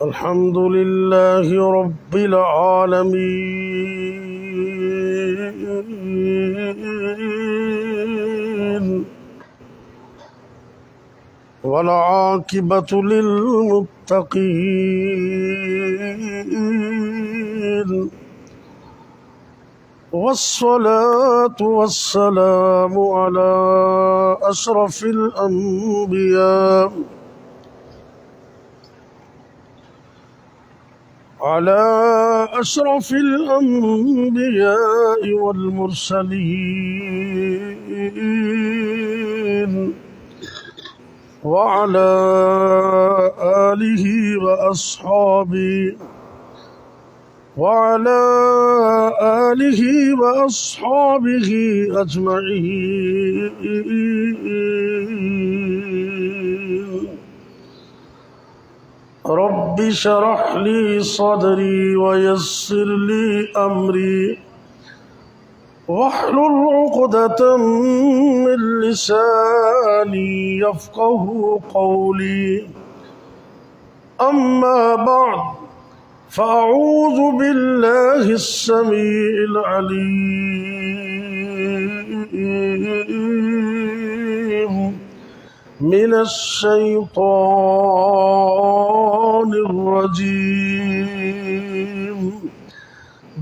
الحمد لله رب العالمين والعاقبة للمتقين والصلاة والسلام على أشرف الأنبياء والمرسلين وعلى آله وأصحابه أجمعين. رب اشرح لي صدري ويسر لي أمري واحلل عقدة من لساني يفقه قولي. أما بعد فأعوذ بالله السميع العليم من الشيطان الرجيم.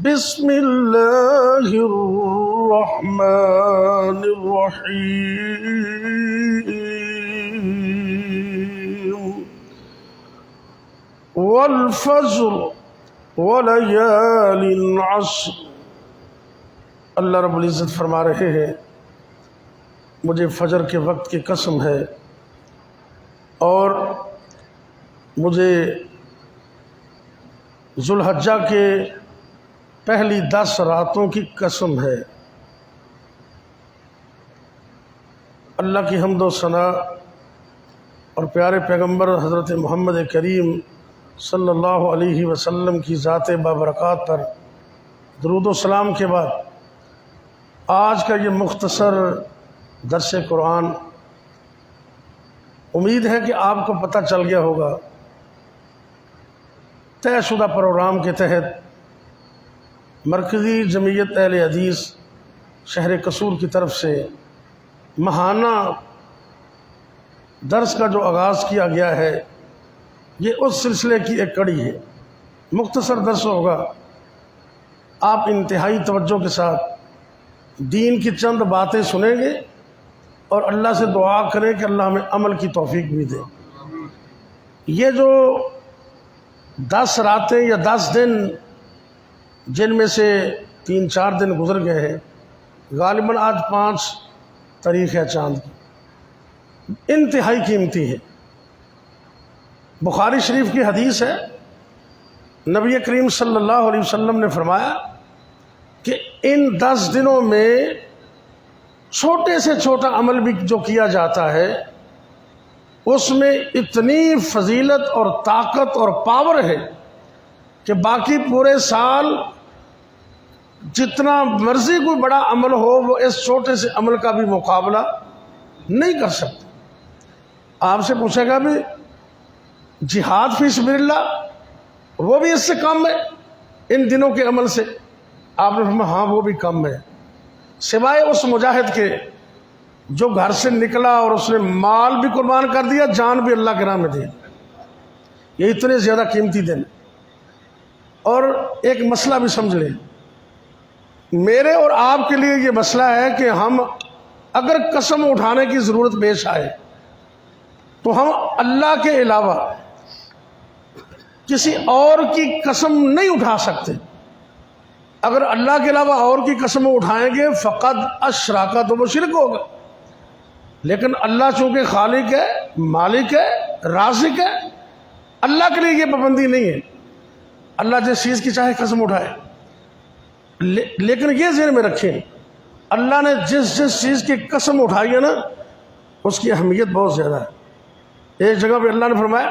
بسم الله الرحمن الرحيم. والفجر وليال عشر. اللہ رب العزت فرما رہے ہیں مجھے فجر کے وقت کی قسم ہے اور مجھے ذوالحجہ کے پہلی 10 راتوں کی قسم ہے. اللہ کی حمد و ثنا اور پیارے پیغمبر حضرت محمد کریم صلی اللہ علیہ وسلم کی ذات بابرکات پر درود و سلام کے بعد آج کا یہ مختصر درس قرآن امید ہے کہ آپ کو پتہ چل گیا ہوگا. طے شدہ پروگرام کے تحت مرکزی جمعیت اہل حدیث شہر قصور کی طرف سے ماہانہ درس کا جو آغاز کیا گیا ہے یہ اس سلسلے کی ایک کڑی ہے. مختصر درس ہوگا. آپ انتہائی توجہ کے ساتھ دین کی چند باتیں سنیں گے اور اللہ سے دعا کریں کہ اللہ ہمیں عمل کی توفیق بھی دے. یہ جو 10 راتیں یا 10 دن جن میں سے 3-4 دن گزر گئے ہیں، غالباً آج 5 تاریخ ہے چاند کی، انتہائی قیمتی ہے. بخاری شریف کی حدیث ہے، نبی کریم صلی اللہ علیہ وسلم نے فرمایا کہ ان 10 دنوں میں چھوٹے سے چھوٹا عمل بھی جو کیا جاتا ہے اس میں اتنی فضیلت اور طاقت اور پاور ہے کہ باقی پورے سال جتنا مرضی کوئی بڑا عمل ہو وہ اس چھوٹے سے عمل کا بھی مقابلہ نہیں کر سکتا. آپ سے پوچھے گا بھی جہاد فی سبیل اللہ وہ بھی اس سے کم ہے ان دنوں کے عمل سے؟ آپ نے فرمایا ہاں وہ بھی کم ہے، سوائے اس مجاہد کے جو گھر سے نکلا اور اس نے مال بھی قربان کر دیا، جان بھی اللہ کے راہ میں دی. یہ اتنے زیادہ قیمتی دن. اور ایک مسئلہ بھی سمجھ لیں، میرے اور آپ کے لیے یہ مسئلہ ہے کہ ہم اگر قسم اٹھانے کی ضرورت پیش آئے تو ہم اللہ کے علاوہ کسی اور کی قسم نہیں اٹھا سکتے. اگر اللہ کے علاوہ اور کی قسم اٹھائیں گے فقط اشراکا، تو وہ شرک ہوگا. لیکن اللہ چونکہ خالق ہے، مالک ہے، رازق ہے، اللہ کے لیے یہ پابندی نہیں ہے. اللہ جس چیز کی چاہے قسم اٹھائے، لیکن یہ ذہن میں رکھیں اللہ نے جس چیز کی قسم اٹھائی ہے نا اس کی اہمیت بہت زیادہ ہے. ایک جگہ پہ اللہ نے فرمایا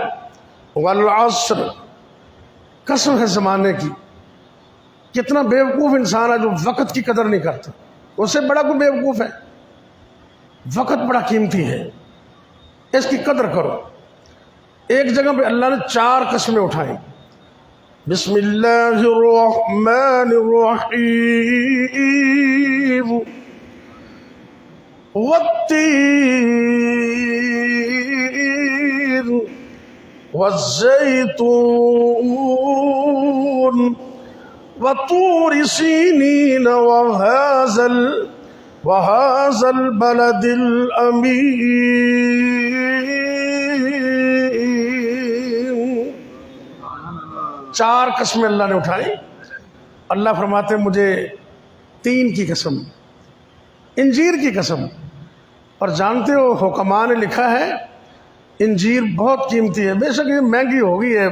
والعصر، قسم ہے زمانے کی. کتنا بیوقوف انسان ہے جو وقت کی قدر نہیں کرتا، اس سے بڑا کوئی بیوقوف ہے. وقت بڑا قیمتی ہے، اس کی قدر کرو. ایک جگہ پہ اللہ نے 4 قسمیں اٹھائیں. بسم اللہ الرحمن الرحیم والتین والزیتون وطور سینین وهذا البلد الامین. 4 قسمیں اللہ نے اٹھائیں. اللہ فرماتے ہیں مجھے 3 کی قسم، انجیر کی قسم. اور جانتے ہو حکماء نے لکھا ہے انجیر بہت قیمتی ہے. بے شک یہ مہنگی ہو گئی ہے،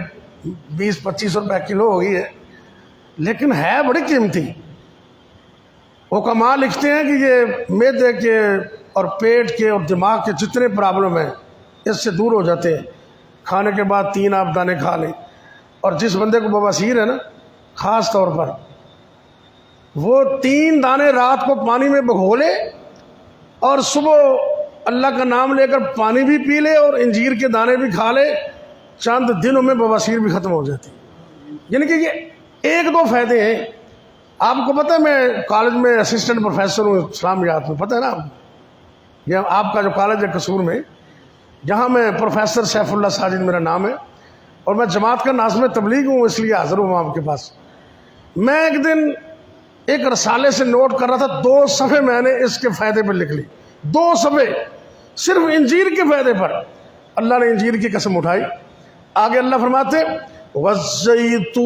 20-25 روپے کلو ہو گئی ہے، لیکن ہے بڑی قیمتی. حکماء لکھتے ہیں کہ یہ معدے کے اور پیٹ کے اور دماغ کے جتنے پرابلم ہیں اس سے دور ہو جاتے ہیں. کھانے کے بعد 3 آپ دانے کھا لیں. اور جس بندے کو بواسیر ہے نا، خاص طور پر وہ 3 دانے رات کو پانی میں بھگو لے اور صبح اللہ کا نام لے کر پانی بھی پی لے اور انجیر کے دانے بھی کھا لے، چند دنوں میں بواسیر بھی ختم ہو جاتی. یعنی کہ یہ 1-2 فائدے ہیں. آپ کو پتہ ہے میں کالج میں اسسٹنٹ پروفیسر ہوں اسلامیات میں، پتہ ہے نا آپ کو. یہ آپ کا جو کالج ہے قصور میں، جہاں میں پروفیسر سیف اللہ ساجد میرا نام ہے، اور میں جماعت کا ناظم تبلیغ ہوں، اس لیے حاضر ہوں آپ کے پاس. میں ایک دن ایک رسالے سے نوٹ کر رہا تھا، 2 صفحے میں نے اس کے فائدے پر لکھ لی. 2 صفحے صرف انجیر کے فائدے پر. اللہ نے انجیر کی قسم اٹھائی. آگے اللہ فرماتے والزیتون،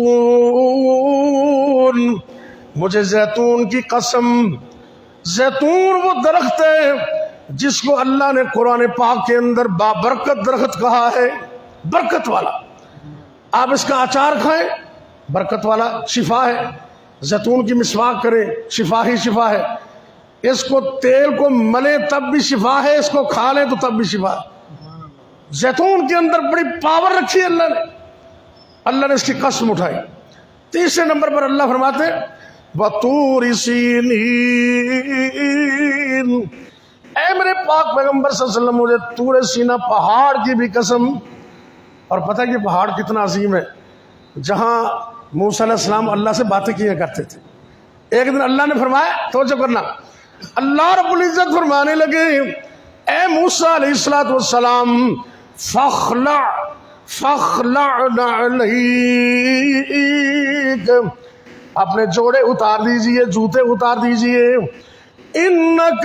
مجھے زیتون کی قسم. زیتون وہ درخت ہے جس کو اللہ نے قرآن پاک کے اندر بابرکت درخت کہا ہے، برکت والا. آپ اس کا اچار کھائیں، برکت والا، شفا ہے. زیتون کی مسواک کریں، شفا ہی شفا ہے. اس کو تیل کو ملیں تب بھی شفا ہے، اس کو کھا لیں تو تب بھی شفا ہے. زیتون کے اندر بڑی پاور رکھی ہے اللہ نے اس کی قسم اٹھائی. 3 نمبر پر اللہ فرماتے وَطُورِ سِینِین، اے میرے پاک پیغمبر صلی اللہ علیہ وسلم مجھے طور سینہ پہاڑ کی بھی قسم. اور پتہ ہے کہ پہاڑ کتنا عظیم ہے، جہاں موسیٰ علیہ السلام اللہ سے باتیں کیا کرتے تھے. ایک دن اللہ نے فرمایا، توجہ کرنا، اللہ رب العزت فرمانے لگے اے موسیٰ علیہ السلام فخلع نعلیک، اپنے جوڑے اتار دیجئے، جوتے اتار دیجئے. انک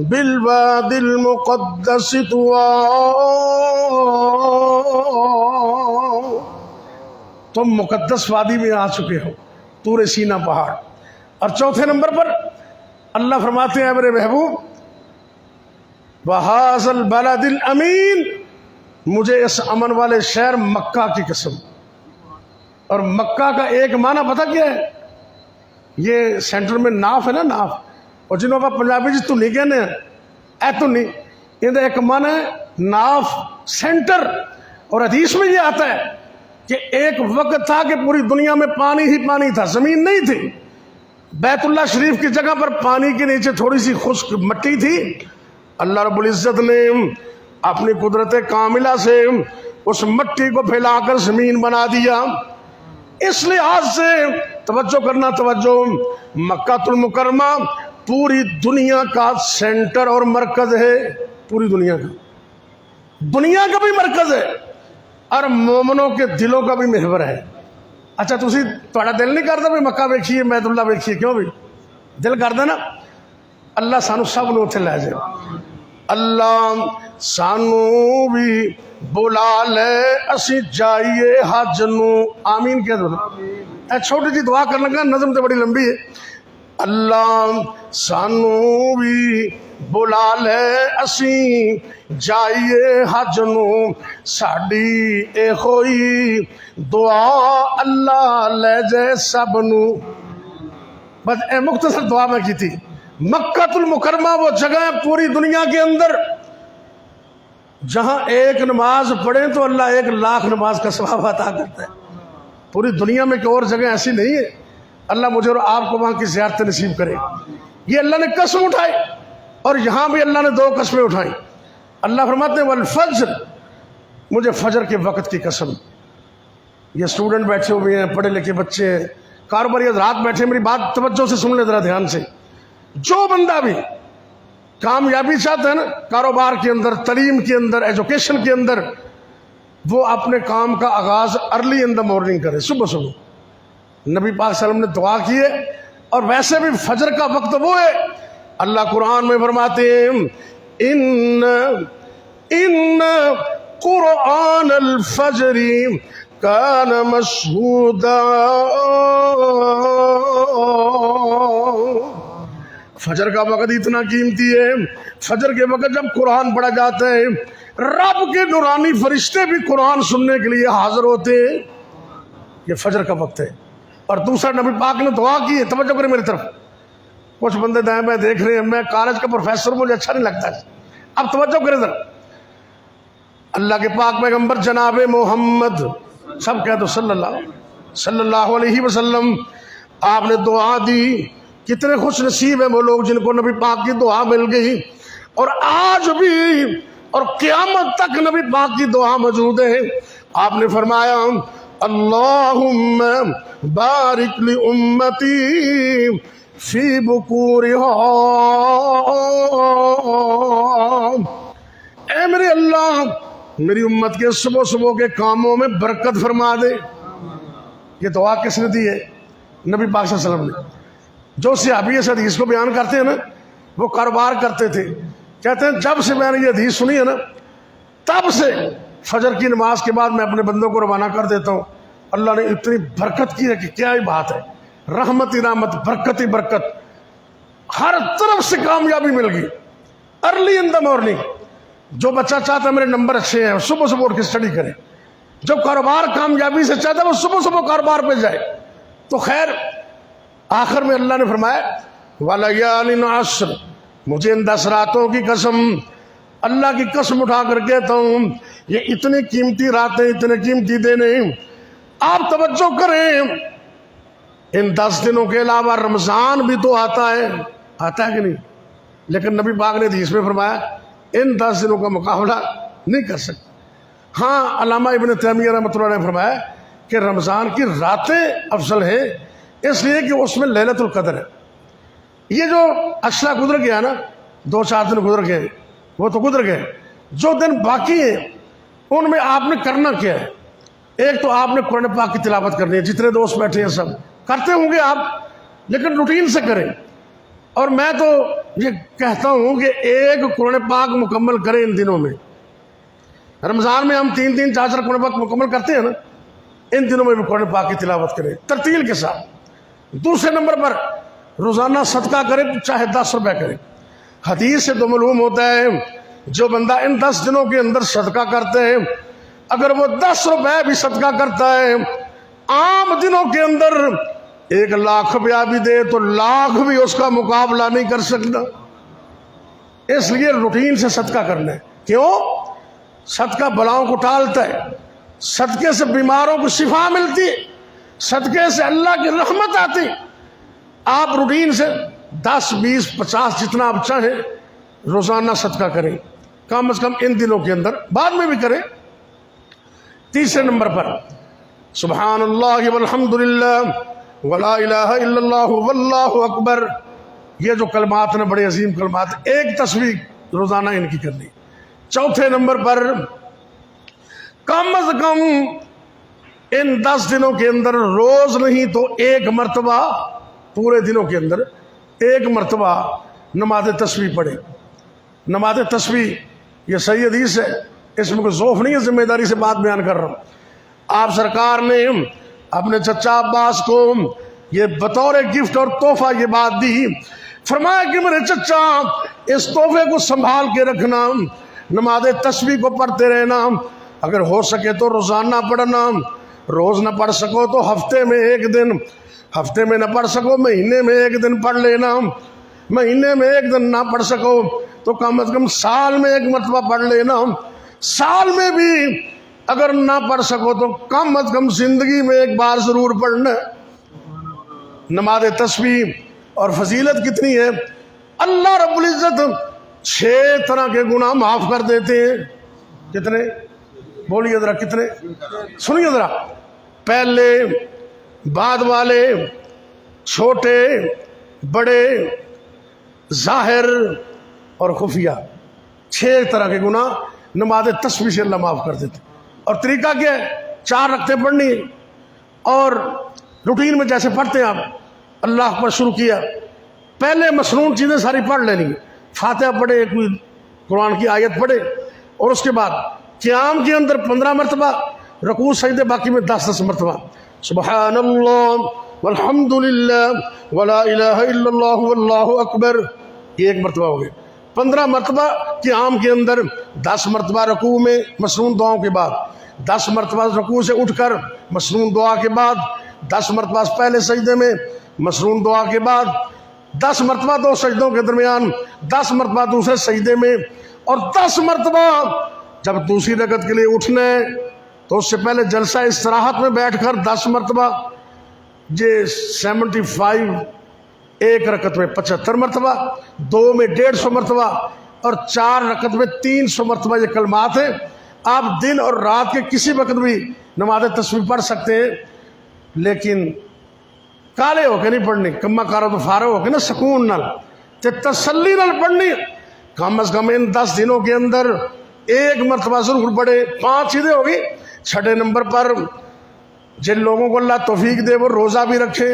بالوادی المقدس طوی، تم مقدس وادی میں آ چکے ہو، طور سینہ پہاڑ. اور 4 نمبر پر اللہ فرماتے ہیں میرے محبوب وَهَذَا الْبَلَدِ الْأَمِينَ، مجھے اس امن والے شہر مکہ کی قسم. اور مکہ کا ایک معنی پتہ کیا ہے؟ یہ سینٹر میں ناف ہے نا، ناف، اور جنہوں کا پنجابی جی تو نہیں کہنے ہیں اے تو نہیں، یہ ایک معنی ہے ناف، سینٹر. اور حدیث میں یہ آتا ہے کہ ایک وقت تھا کہ پوری دنیا میں پانی ہی پانی تھا، زمین نہیں تھی. بیت اللہ شریف کی جگہ پر پانی کے نیچے تھوڑی سی خشک مٹی تھی. اللہ رب العزت نے اپنی قدرت کاملہ سے اس مٹی کو پھیلا کر زمین بنا دیا. اس لحاظ سے توجہ کرنا، توجہ، مکہ المکرمہ پوری دنیا کا سینٹر اور مرکز ہے، پوری دنیا کا بھی مرکز ہے، اور مومنوں کے دلوں کا بھی محور ہے. اچھا تھوڑا دل نہیں کرتا بھی مکہ ویکھیے، بیت اللہ ویکھیے؟ کیوں بھی دل کردا نا. اللہ سانو سب نو اتنے لے جائے. اللہ سانو بھی بلا لے اسی جائیے حج نو. آمین کہہ دو نا. چھوٹی جی دعا کرنے کا، نظم تو بڑی لمبی ہے. اللہ سانو بھی بلا لے اسی جائیے حج نو، ساڈی اے ہوئی دعا اللہ لے جائے سب نو. بس اے مختصر دعا میں کی تھی. مکہ المکرمہ وہ جگہ ہے پوری دنیا کے اندر جہاں ایک نماز پڑھیں تو اللہ 1,00,000 نماز کا ثواب عطا کرتا ہے. پوری دنیا میں کوئی اور جگہ ایسی نہیں ہے. اللہ مجھے اور آپ کو وہاں کی زیارت نصیب کرے. یہ اللہ نے قسم اٹھائی. اور یہاں بھی اللہ نے 2 قسمیں اٹھائیں. اللہ فرماتے ہیں والفجر، مجھے فجر کے وقت کی قسم، یہ اسٹوڈنٹ بیٹھے ہوئے ہیں، پڑھے لکھے بچے ہیں، کاروباری حضرات بیٹھے، میری بات توجہ سے سن لیں ذرا دھیان سے. جو بندہ بھی کامیابی چاہتا ہے نا کاروبار کے اندر، تعلیم کے اندر، ایجوکیشن کے اندر، وہ اپنے کام کا آغاز ارلی ان دا مارننگ کرے، صبح صبح. نبی پاک صلی اللہ علیہ وسلم نے دعا کی ہے. اور ویسے بھی فجر کا وقت وہ ہے، اللہ قرآن میں فرماتے ہیں ان قرآن الفجر کان مشہودا. فجر کا وقت اتنا قیمتی ہے، فجر کے وقت جب قرآن پڑھا جاتا ہے رب کے نورانی فرشتے بھی قرآن سننے کے لیے حاضر ہوتے ہیں. یہ فجر کا وقت ہے. اور دوسرا نبی پاک نے دعا کی ہے، توجہ کریں میری طرف. کچھ بندے دائیں میں دیکھ رہے ہیں، میں کالج کا پروفیسر، مجھے اچھا نہیں لگتا ہے. اب توجہ کریں ذرا. اللہ کے پاک پیغمبر جناب محمد، سب کہہ دو صلی اللہ علیہ وسلم، آپ نے دعا دی. کتنے خوش نصیب ہیں وہ لوگ جن کو نبی پاک کی دعا مل گئی. اور آج بھی اور قیامت تک نبی پاک کی دعا موجود ہے. آپ نے فرمایا اللہم بارک لامتی فی بکورہا، اے میرے اللہ میری امت کے صبح صبح کے کاموں میں برکت فرما دے. یہ دعا کس نے دی ہے؟ نبی پاک صلی اللہ علیہ وسلم نے. جو صحابی اس حدیث کو بیان کرتے ہیں نا، وہ کاروبار کرتے تھے، کہتے ہیں جب سے میں نے یہ حدیث سنی ہے نا تب سے فجر کی نماز کے بعد میں اپنے بندوں کو روانہ کر دیتا ہوں. اللہ نے اتنی برکت کی ہے کہ کیا ہی بات ہے. رحمت ہی رحمت، برکت ہی برکت، ہر طرف سے کامیابی مل گئی. Early in the morning. جو بچہ چاہتا ہے میرے نمبر اچھے ہیں صبح صبح اٹھ کے اسٹڈی کرے. جو کاروبار کامیابی سے چاہتا ہے وہ صبح صبح کاروبار پہ جائے. تو خیر آخر میں اللہ نے فرمایا وَلَيَالٍ عَشْرٍ، مجھے ان 10 راتوں کی قسم، اللہ کی قسم اٹھا کر کہتا ہوں یہ اتنی قیمتی راتیں، اتنے قیمتی دن ہیں. آپ توجہ کریں، ان 10 دنوں کے علاوہ رمضان بھی تو آتا ہے کہ نہیں؟ لیکن نبی پاک نے حدیث میں فرمایا ان 10 دنوں کا مقابلہ نہیں کر سکتے. ہاں علامہ ابن تیمیہ رحمۃ اللہ نے فرمایا کہ رمضان کی راتیں افضل ہیں اس لیے کہ اس میں لیلۃ القدر ہے. یہ جو اشرا گزر گیا نا، 2-4 دن گزر گئے، وہ تو گزر گئے. جو دن باقی ہیں ان میں آپ نے کرنا کیا ہے؟ ایک تو آپ نے قرآن پاک کی تلاوت کرنی ہے. جتنے دوست بیٹھے ہیں سب کرتے ہوں گے آپ، لیکن روٹین سے کریں. اور میں تو یہ کہتا ہوں کہ ایک قرآن پاک مکمل کریں ان دنوں میں. رمضان میں ہم 3-3 4 قرآن پاک مکمل کرتے ہیں نا، ان دنوں میں بھی قرآن پاک کی تلاوت کریں ترتیل کے ساتھ. دوسرے نمبر پر روزانہ صدقہ کریں، چاہے 10 روپے کریں. حدیث سے تو معلوم ہوتا ہے جو بندہ ان 10 دنوں کے اندر صدقہ کرتے ہیں، اگر وہ 10 روپے بھی صدقہ کرتا ہے عام دنوں کے اندر 1 لاکھ روپیہ بھی دے تو لاکھ بھی اس کا مقابلہ نہیں کر سکتا. اس لیے روٹین سے صدقہ کرنا ہے. کیوں؟ صدقہ بلاؤں کو ٹالتا ہے، صدقے سے بیماروں کو شفا ملتی ہے، صدقے سے اللہ کی رحمت آتی. آپ روٹین سے 10 20 50 جتنا آپ چاہیں روزانہ صدقہ کریں، کم از کم ان دنوں کے اندر، بعد میں بھی کریں. تیسرے نمبر پر سبحان اللہ والحمد للہ ولا الہ الا اللہ واللہ اکبر. یہ جو کلمات ہیں بڑے عظیم کلمات، ایک تسبیح روزانہ ان کی کرنی. چوتھے نمبر پر کم از کم ان 10 دنوں کے اندر روز نہیں تو 1 مرتبہ، پورے دنوں کے اندر 1 مرتبہ نماز تسبیح پڑھے. نماز تسبیح یہ صحیح حدیث ہے، اس میں کوئی ذوف نہیں ہے، ذمہ داری سے بات بیان کر رہا ہوں. آپ سرکار نے اپنے چچا عباس کو یہ بطور گفٹ اور تحفہ یہ بات دی. فرمایا کہ میرے چچا اس تحفے کو سنبھال کے رکھنا، نماز تسبیح کو پڑھتے رہنا، اگر ہو سکے تو روزانہ پڑھنا، روز نہ پڑھ سکو تو ہفتے میں 1 دن، ہفتے میں نہ پڑھ سکو مہینے میں 1 دن پڑھ لینا، مہینے میں 1 دن نہ پڑھ سکو تو کم از کم سال میں 1 مرتبہ پڑھ لینا. سال میں بھی اگر نہ پڑھ سکو تو کم از کم زندگی میں 1 بار ضرور پڑھنا. نماز تسبیح اور فضیلت کتنی ہے، اللہ رب العزت 6 طرح کے گناہ معاف کر دیتے ہیں. کتنے؟ بولیے ذرا کتنے؟ سنیے ذرا، پہلے، بعد والے، چھوٹے، بڑے، ظاہر اور خفیہ، 6 طرح کے گناہ نماز تسبیح سے اللہ معاف کر دیتے۔ اور طریقہ کیا ہے؟ 4 رکعتیں پڑھنی ہے، اور روٹین میں جیسے پڑھتے ہیں آپ، اللہ پر شروع کیا، پہلے مسنون چیزیں ساری پڑھ لینی ہے، فاتحہ پڑھے، کوئی قرآن کی آیت پڑھے، اور اس کے بعد قیام کے اندر 15 مرتبہ، رکوع سجدے باقی میں 10 مرتبہ، سبحان اللہ والحمد للہ ولا الہ الا اللہ واللہ اکبر، یہ 1 مرتبہ ہو گئے۔ 15 مرتبہ قیام کے اندر، 10 مرتبہ رکوع میں مسنون دعاؤں کے بعد، 10 مرتبہ رکوع سے اٹھ کر مسنون دعا کے بعد، 10 مرتبہ پہلے سجدے میں مسنون دعا کے بعد، 10 مرتبہ 2 سجدوں کے درمیان، 10 مرتبہ دوسرے سجدے میں، اور 10 مرتبہ جب دوسری رکعت کے لیے اٹھنا ہے تو اس سے پہلے جلسہ استراحت میں بیٹھ کر 10 مرتبہ، یہ 75، 1 رکعت میں 75 مرتبہ، 2 میں 150 مرتبہ، اور 4 رکعت میں 300 مرتبہ یہ کلمات ہیں۔ آپ دن اور رات کے کسی وقت بھی نماز تسبیح پڑھ سکتے ہیں، لیکن کالے ہو کے نہیں پڑھنی، کما کارو تو فارغ ہو کے نا، سکون نال تے تسلی نال پڑھنی، کم از کم ان 10 دنوں کے اندر 1 مرتبہ ضرور پڑھے۔ 5 چیزیں ہوگی۔ 6 نمبر پر جن لوگوں کو اللہ توفیق دے وہ روزہ بھی رکھے،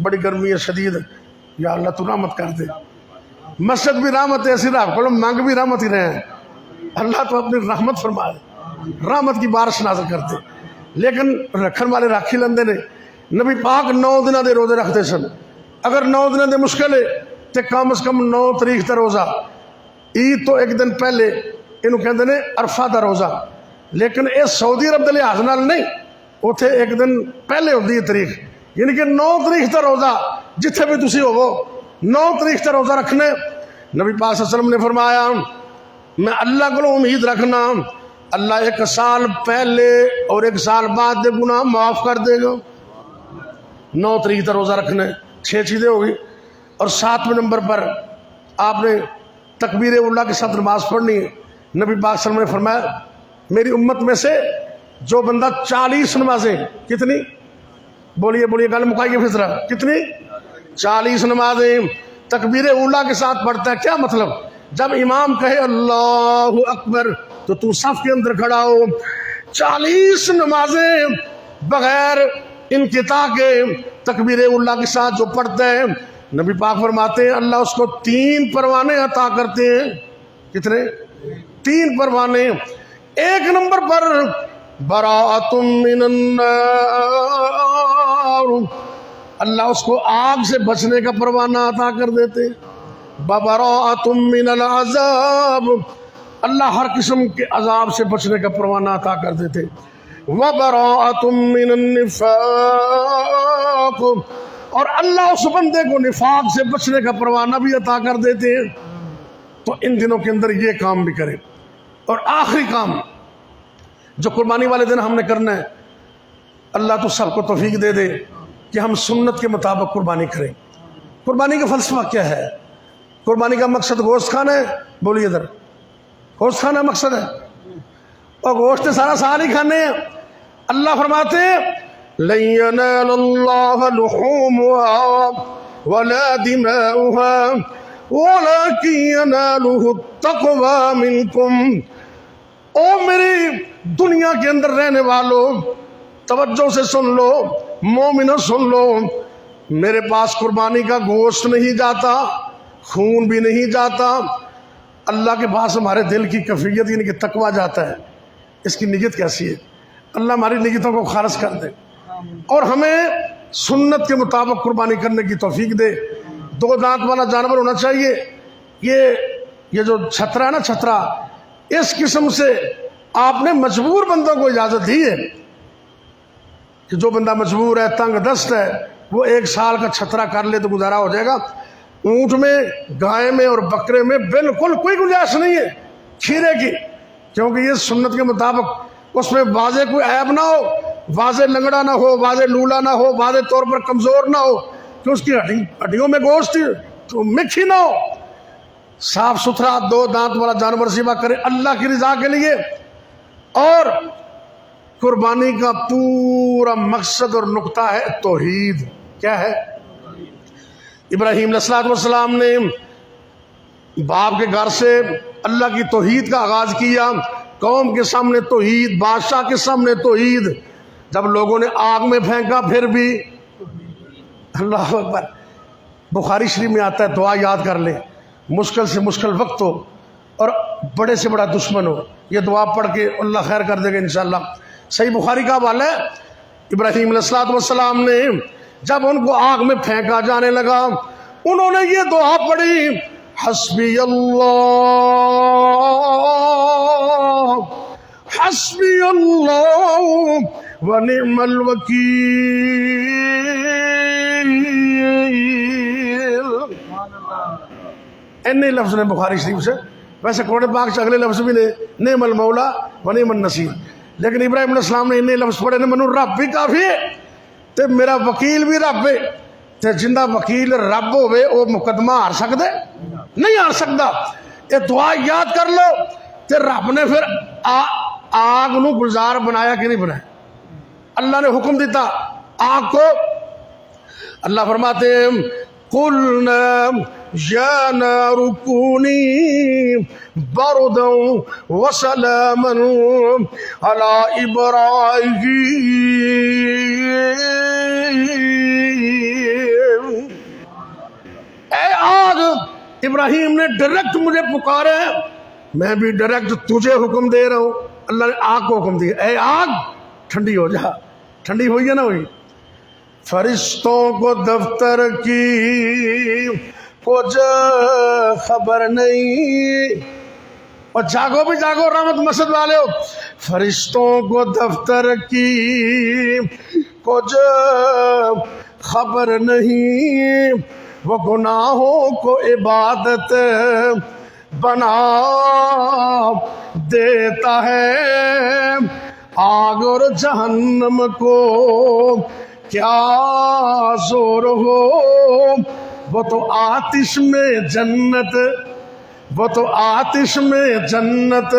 بڑی گرمی ہے شدید، یا اللہ تو رحمت کر دے، مسجد بھی رحمت ہے، ایسی راہ کو مانگ بھی رحمت ہی رہے ہیں، اللہ تو اپنی رحمت فرما دے، رحمت کی بارش نازل کرتے، لیکن رکھن والے راکھی لندے نے۔ نبی پاک 9 دنوں دے روزے رکھتے سن، اگر 9 دنوں دے مشکل ہے تو کم از کم 9 تاریخ تے روزہ، عید تو 1 دن پہلے، انہوں کہتے ہیں عرفہ دا روزہ، لیکن یہ سعودی عرب دے لحاظ نال نہیں، اتنے 1 دن پہلے ہوتی ہے تاریخ، یعنی کہ 9 تاریخ کا روزہ جتھے بھی تسی ہوو 9 تاریخ کا روزہ رکھنا۔ نبی پاک صلی اللہ علیہ وسلم نے فرمایا میں اللہ کو امید رکھنا اللہ 1 سال پہلے اور 1 سال بعد دے گناہ معاف کر دے گا۔ 9 تاریخ کا روزہ رکھنا ہے، 6 چیزیں ہوگی۔ اور 7ویں نمبر پر آپ نے تکبیر اولیٰ کے ساتھ نماز پڑھنی ہے۔ نبی پاک صلی اللہ علیہ وسلم نے فرمایا میری امت میں سے جو بندہ 40 نمازیں، کتنی؟ بولیے بولیے، گل مکائیے فطرہ، کتنی؟ 40 نمازیں تکبیر اولیٰ کے ساتھ پڑھتا ہے۔ کیا مطلب؟ جب امام کہے اللہ اکبر تو تو صف کے اندر کھڑا ہو۔ 40 نمازیں بغیر انقطاع کے تکبیر اولیٰ کے ساتھ جو پڑھتا ہے، نبی پاک فرماتے ہیں اللہ اس کو 3 پروانے عطا کرتے ہیں۔ کتنے؟ 3 پروانے۔ 1 نمبر پر براءۃ من النار، اللہ اس کو آگ سے بچنے کا پروانہ عطا کر دیتے۔ ببراءۃ من العذاب، اللہ ہر قسم کے عذاب سے بچنے کا پروانہ عطا کر دیتے۔ وبراءۃ من النفاق، اور اللہ اس بندے کو نفاق سے بچنے کا پروانہ بھی عطا کر دیتے ہیں۔ تو ان دنوں کے اندر یہ کام بھی کریں۔ اور آخری کام جو قربانی والے دن ہم نے کرنا ہے، اللہ تو سب کو توفیق دے دے کہ ہم سنت کے مطابق قربانی کریں۔ قربانی کا فلسفہ کیا ہے؟ قربانی کا مقصد گوشت کھانا ہے؟ بولیے ذرا، گوشت کھانا مقصد ہے؟ اور گوشت سارا سال ہی کھانے ہیں۔ اللہ فرماتے ہیں لن ينال الله لحومها ولا دماؤها ولكن يناله التقوى منكم۔ او میری دنیا کے اندر رہنے والوں، توجہ سے سن لو، مومنوں سن لو، میرے پاس قربانی کا گوشت نہیں جاتا، خون بھی نہیں جاتا، اللہ کے پاس ہمارے دل کی کیفیت یعنی کہ تقویٰ جاتا ہے۔ اس کی نیت کیسی ہے؟ اللہ ہماری نیتوں کو خالص کر دے اور ہمیں سنت کے مطابق قربانی کرنے کی توفیق دے۔ 2 دانت والا جانور ہونا چاہیے۔ یہ جو چھترا ہے نا، چھترا، اس قسم سے آپ نے مجبور بندوں کو اجازت دی ہے کہ جو بندہ مجبور ہے، تنگ دست ہے، وہ 1 سال کا چھترا کر لے تو گزارا ہو جائے گا۔ اونٹ میں، گائے میں اور بکرے میں بالکل کوئی گنجائش نہیں ہے کھیرے کی، کیونکہ یہ سنت کے مطابق اس میں واضح کوئی عیب نہ ہو، واضح لنگڑا نہ ہو، واضح لولا نہ ہو، واضح طور پر کمزور نہ ہو کہ اس کی ہڈیوں میں گوشت تو مکھی نہ ہو۔ صاف ستھرا 2 دانت والا جانور ذبح کرے اللہ کی رضا کے لیے، اور قربانی کا پورا مقصد اور نقطہ ہے توحید. کیا ہے؟ ابراہیم علیہ السلام نے باپ کے گھر سے اللہ کی توحید کا آغاز کیا. قوم کے سامنے توحید، بادشاہ کے سامنے توحید. جب لوگوں نے آگ میں پھینکا پھر بھی اللہ اکبر. بخاری شریف میں آتا ہے دعا یاد کر لیں. مشکل سے مشکل وقت ہو اور بڑے سے بڑا دشمن ہو، یہ دعا پڑھ کے اللہ خیر کر دے گا انشاءاللہ. صحیح بخاری کا حوالہ ہے. ابراہیم علیہ السلام نے جب ان کو آگ میں پھینکا جانے لگا انہوں نے یہ دعا پڑھی، حسبی اللہ حسبی اللہ ونعم الوکیل. اتنے لفظ نے بخاری شریف سے. ویسے قرآن پاک سے اگلے لفظ بھی نے نعم المولا ونعم النصیر، لیکن ابراہیم علیہ السلام نے اتنے لفظ پڑھے نے منو رب بھی کافی ہے تے میرا وکیل بھی رب ہے. تے جندہ وکیل رب ہوئے وہ مقدمہ ہار سکتا ہے؟ نہیں ہار سکتا. یہ دعا یاد کر لو. تے رب نے پھر آگ نو گلزار بنایا کہ نہیں بنایا؟ اللہ نے حکم دیتا آگ کو. اللہ فرماتے ہیں قُلْنَا يَا نَارُ كُونِي بَرْدًا وَسَلَامًا عَلَىٰ إِبْرَاهِيمَ. اے آگ، ابراہیم نے ڈائریکٹ مجھے پکارا ہے، میں بھی ڈائریکٹ تجھے حکم دے رہا ہوں. اللہ نے آگ کو حکم دیا اے آگ ٹھنڈی ہو جا. ٹھنڈی ہوئی ہے نا ہوئی؟ فرشتوں کو دفتر کی کچھ خبر نہیں. اور جاگو بھی جاگو رحمت مسجد والے ہو، فرشتوں کو دفتر کی کچھ خبر نہیں. وہ گناہوں کو عبادت بنا دیتا ہے، آگ اور جہنم کو کیا زور ہو. وہ تو آتش میں جنت، وہ تو آتش میں جنت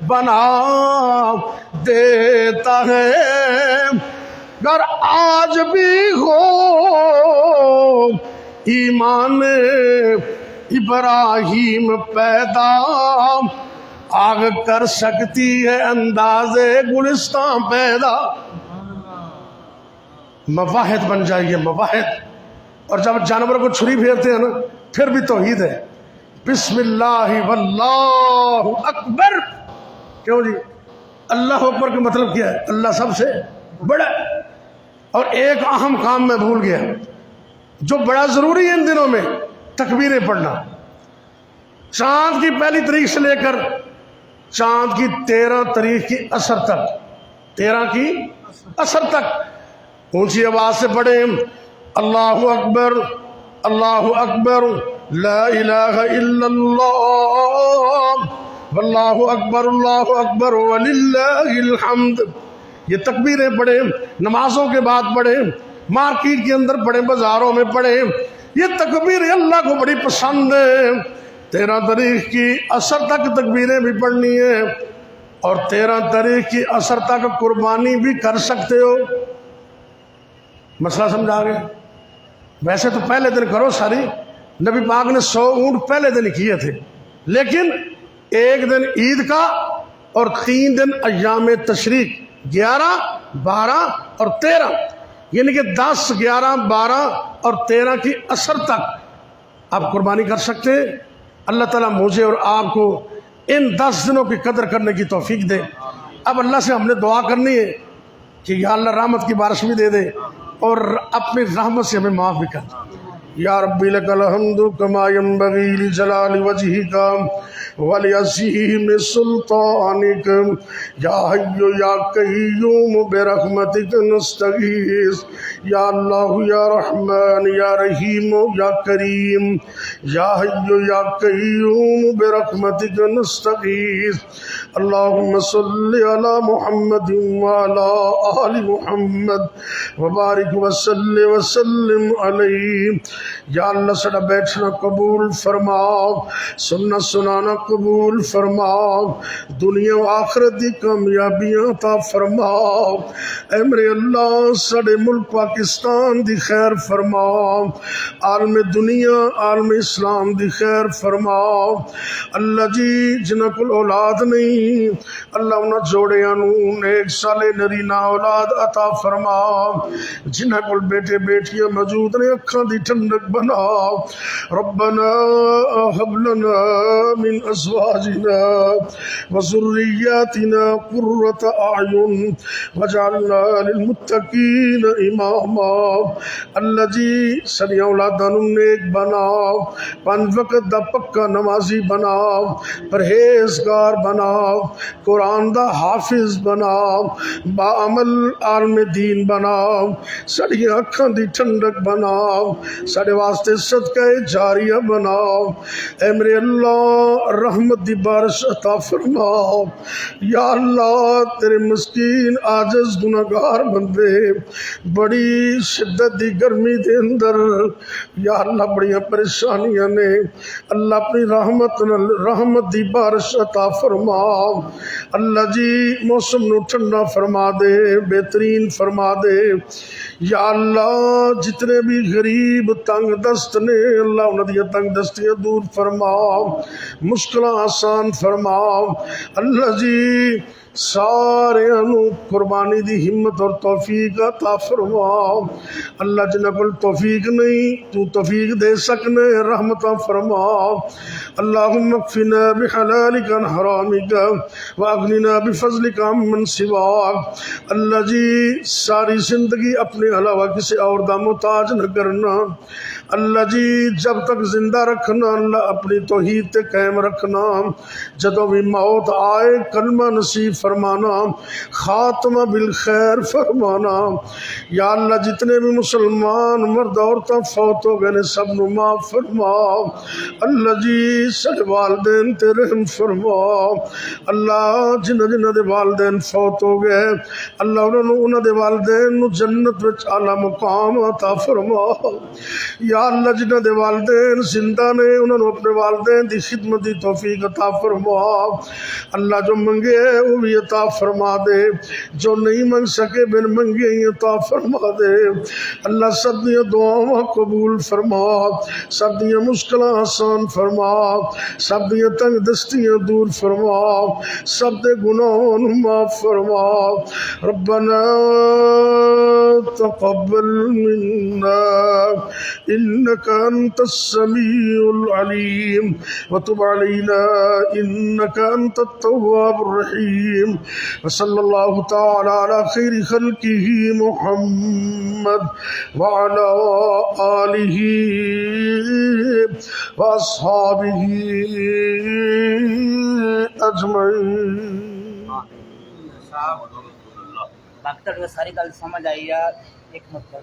بنا دیتا ہے. گر آج بھی ہو ایمان ابراہیم پیدا، آگ کر سکتی ہے انداز گلستان پیدا. مواحد بن جائیے، مواحد. اور جب جانور کو چھری پھیرتے ہیں نا پھر بھی توحید ہے. بسم اللہ واللہ اکبر. کیوں جی؟ اللہ اکبر کا مطلب کیا ہے؟ اللہ سب سے بڑا. اور ایک اہم کام میں بھول گیا جو بڑا ضروری ہے ان دنوں میں، تکبیریں پڑھنا. چاند کی پہلی تاریخ سے لے کر چاند کی 13 تاریخ کی عصر تک، 13 کی عصر تک اونچی آواز سے پڑھیں اللہ اکبر اللہ اکبر لا الہ الا اللہ واللہ اکبر وللہ الحمد. یہ تکبیریں پڑھیں، نمازوں کے بعد پڑھیں، مارکیٹ کے اندر پڑھیں، بازاروں میں پڑھیں. یہ تکبیریں اللہ کو بڑی پسند ہے. 13 تاریخ کی عصر تک تکبیریں بھی پڑھنی ہے اور 13 تاریخ کی عصر تک قربانی بھی کر سکتے ہو. مسئلہ سمجھا گیا؟ ویسے تو پہلے دن کرو ساری. نبی پاک نے 100 اونٹ پہلے دن کیے تھے، لیکن ایک دن عید کا اور 3 دن ایام تشریق 11 12 اور 13، یعنی کہ 10 11 12 اور 13 کی عصر تک آپ قربانی کر سکتے ہیں. اللہ تعالیٰ مجھے اور آپ کو ان 10 دنوں کی قدر کرنے کی توفیق دے. اب اللہ سے ہم نے دعا کرنی ہے کہ یا اللہ رحمت کی بارش بھی دے دے اور اپنی رحمت سے ہمیں معاف بھی کر. یا ربی لک الحمد کما ینبغی لجلال وجہک ولیعظیم سلطانک یا حی یا قیوم برحمتک نستغیث. یا اللہ یا رحمان یا رحیم یا کریم یا حی یا قیوم برحمتک نستغیث. اللہم صلی علی محمد وعلی آل محمد وبارک وسلم علیہ. یا اللہ سڑا بیٹھنا قبول فرما، سننا سنانا قبول فرما، دنیا و آخرت دی کامیابیاں عطا فرما۔ اے میرے اللہ ساڈے ملک پاکستان دی خیر فرما، عالم دنیا عالم اسلام دی خیر فرما۔ اللہ جی جنہاں کول اولاد نہیں، اللہ انہاں جوڑیاں نو نیک صالح نرینہ اولاد عطا فرما۔ جنہاں کول بیٹے بیٹیاں موجود نے اکھاں دی ٹھنڈک بنا۔ ربنا هب لنا من ازواجنا وذرياتنا قرة اعین واجعلنا للمتقین اماما۔ اللہ جی ساری اولاداں نو نیک بنا، 5 وقت دا پکا نمازی بنا، پرہیزگار بنا، قرآن دا حافظ بنا، با عمل عالم دین بنا، ساری اکھاں دی ٹھنڈک بنا، سارے واسطے صدقہ جاریہ بنا۔ اے میرے اللہ رحمت دی بارش عطا فرما۔ یا اللہ تیرے مسکین عاجز گناہگار بندے بڑی شدت دی گرمی دے اندر یا اللہ بڑیاں پریشانیاں نے، اللہ اپنی رحمت دی بارش عطا فرما۔ اللہ جی موسم نو ٹھنڈا فرما دے، بہترین فرما دے۔ یا اللہ جتنے بھی غریب تنگ دست نے اللہ انہاں دی تنگ دستیاں دور فرما، مشکلاں آسان فرما۔ اللہ جی سارے انو قربانی دی ہمت اور توفیق عطا فرما۔ اللہ جنہاں کول توفیق نہیں تو توفیق دے سکنے، رحمتاں فرما۔ اللہم اکفنا بحلالک عن حرامک واغننا بفضلک عمن سواک۔ اللہ جی ساری زندگی اپنے علاوہ کسی اور دا محتاج نہ کرنا۔ اللہ جی جب تک زندہ رکھنا اللہ اپنی توحید تے قائم رکھنا، جدوں بھی موت آئے کلمہ نصیب فرمانا، خاتمہ بالخیر فرمانا۔ یا اللہ جتنے بھی مسلمان مرد عورتاں فوت ہو گئے نے سب نو معاف فرما۔ اللہ جی سارے والدین تے رحم فرما۔ اللہ جنہ دے والدین فوت ہو گئے اللہ انہاں دے والدین نو جنت وچ اعلیٰ مقام عطا فرما۔ یا اللہ جنہ دے والدین زندہ نے انہاں نو اپنے والدین دی خدمت دی توفیق عطا فرما۔ اللہ جو منگے وہ بھی عطا فرما دے، جو نہیں منگ سکے بن منگے ہی عطا فرما دے۔ اللہ سب دیاں دعاواں قبول فرما، سب دیاں مشکلاں آسان فرما، سب دیاں تنگ دستیاں دور فرما، سب دے گناہوں نو معاف فرما۔ ربنا تقبل منا انك انت السميع العليم وتب علينا انك انت التواب الرحيم وصلى الله تعالى على خير خلقه محمد وعلى آله واصحابه اجمعين۔ ڈاکٹر کو ساری گل سمجھ آئی ہے، ایک مطلب